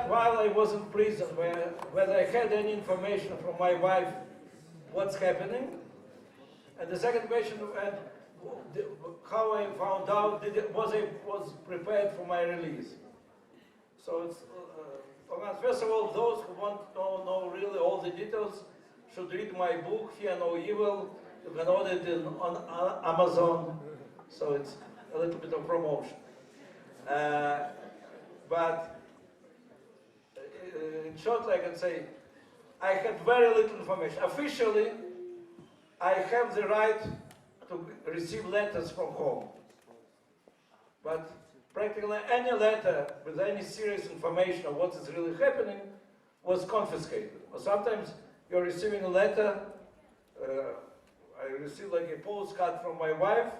while I was in prison, whether I had any information from my wife, what's happening. And the second question, how I found out, was I prepared for my release. So it's, first of all, those who want to know really all the details should read my book, Fear No Evil. You can order it on Amazon, so it's a little bit of promotion. But in short, I can say, I had very little information. Officially, I have the right to receive letters from home. But practically any letter with any serious information of what is really happening was confiscated. Or sometimes you're receiving a letter, I received like a postcard from my wife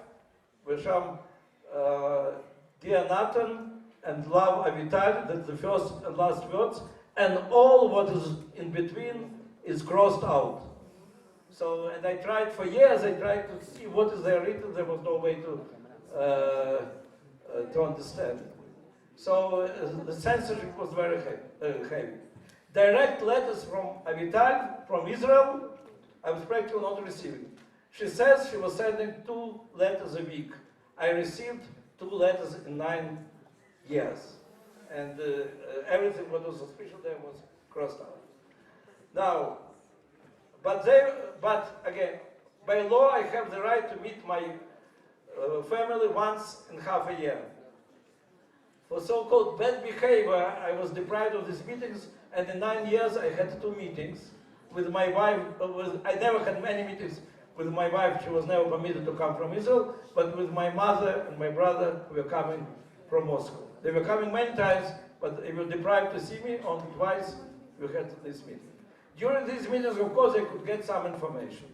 with some Dear Nathan and Love Avital, that's the first and last words, and all what is in between is crossed out. So, and I tried for years, I tried to see what is there written, there was no way to understand. So the censorship was very heavy. Direct letters from Avital, from Israel, I was practically not receiving. She says she was sending 2 letters a week. I received 2 letters in 9 years. And everything what was official there was crossed out. Now, but again, by law I have the right to meet my family once in half a year. For so-called bad behavior, I was deprived of these meetings, and in 9 years I had 2 meetings with my wife. I never had many meetings with my wife. She was never permitted to come from Israel, but with my mother and my brother who were coming from Moscow. They were coming many times, but they were deprived to see me. Only twice we had this meeting. During these meetings, of course, I could get some information.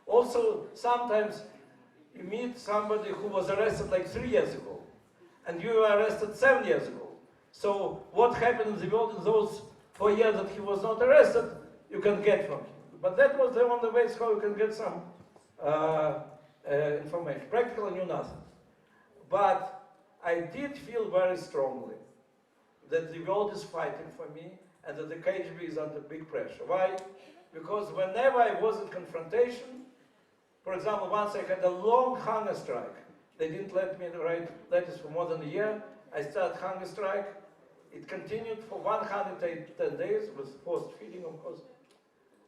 Also, sometimes you meet somebody who was arrested like 3 years ago, and you were arrested 7 years ago. So what happened in the world in those 4 years that he was not arrested, you can get from him. But that was the only way how you can get some information. Practically knew nothing. But I did feel very strongly that the world is fighting for me and that the KGB is under big pressure. Why? Because whenever I was in confrontation, for example, once I had a long hunger strike. They didn't let me write letters for more than a year. I started hunger strike. It continued for 110 days with forced feeding, of course.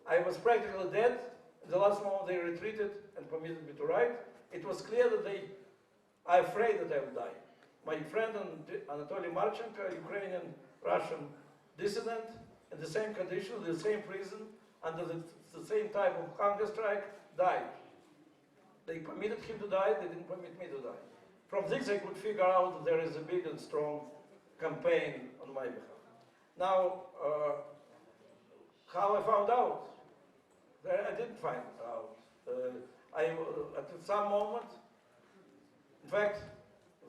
I was practically dead. In the last moment, they retreated and permitted me to write. It was clear that they are afraid that I would die. My friend Anatoly Marchenko, Ukrainian Russian dissident, in the same condition, the same prison, under the same type of hunger strike, died. They permitted him to die, they didn't permit me to die. From this I could figure out that there is a big and strong campaign on my behalf. Now, how I found out? I didn't find out. At some moment, in fact,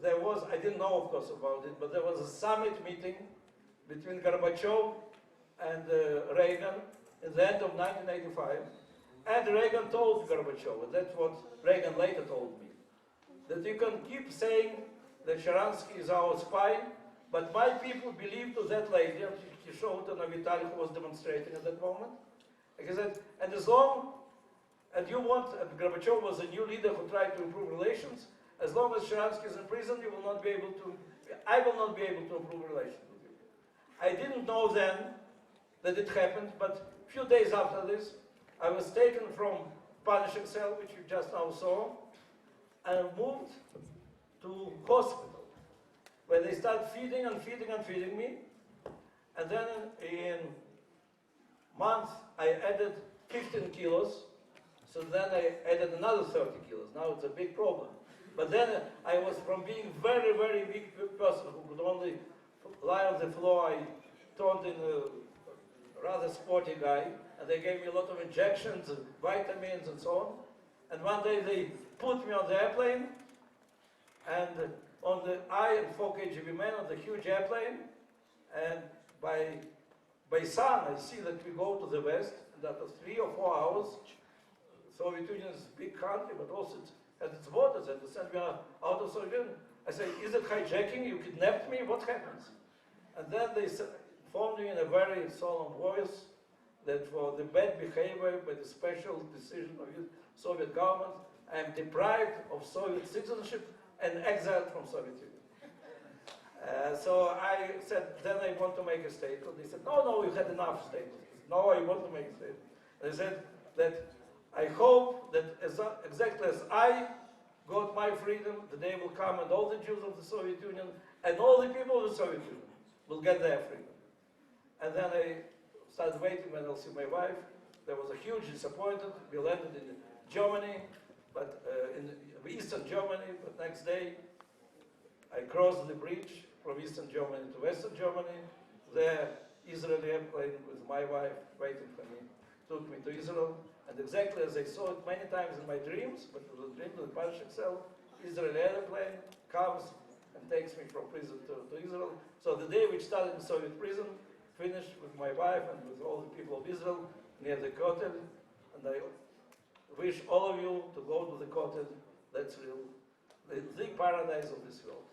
there was, I didn't know of course about it, but there was a summit meeting between Gorbachev and Reagan in the end of 1985. And Reagan told Gorbachev, and that's what Reagan later told me, that you can keep saying that Sharansky is our spy, but my people believe to that lady, and he showed an Avital who was demonstrating at that moment. He said, and as long, and you want, and Gorbachev was a new leader who tried to improve relations, as long as Sharansky is in prison, you will not be able to, I will not be able to improve relations with you. I didn't know then that it happened, but a few days after this, I was taken from punishing cell, which you just now saw, and moved to hospital, where they start feeding and feeding and feeding me. And then in month, I added 15 kilos. So then I added another 30 kilos. Now it's a big problem. But then I was from being very, very weak person who could only lie on the floor, I turned in a rather sporty guy. And they gave me a lot of injections and vitamins and so on. And one day they put me on the airplane, and on the I and 4 KGB men on the huge airplane, and by sun I see that we go to the west, and after 3 or 4 hours, Soviet Union is a big country, but also it has its borders, and they send me out of Soviet Union. I say, is it hijacking? You kidnapped me? What happens? And then they informed me in a very solemn voice that for the bad behavior by the special decision of the Soviet government, I am deprived of Soviet citizenship and exiled from Soviet Union. So I said, then I want to make a statement. They said, no, you had enough statements. No, I want to make a statement. They said that I hope that exactly as I got my freedom, the day will come and all the Jews of the Soviet Union and all the people of the Soviet Union will get their freedom. And then I started waiting when I'll see my wife. There was a huge disappointment. We landed in Germany, but in Eastern Germany, but next day I crossed the bridge from Eastern Germany to Western Germany. There, Israeli airplane with my wife waiting for me, took me to Israel. And exactly as I saw it many times in my dreams, but it was a dream of the Parsha itself, Israeli airplane comes and takes me from prison to Israel. So the day which started in Soviet prison, finished with my wife and with all the people of Israel near the Kotel. And I wish all of you to go to the Kotel. That's real, the paradise of this world.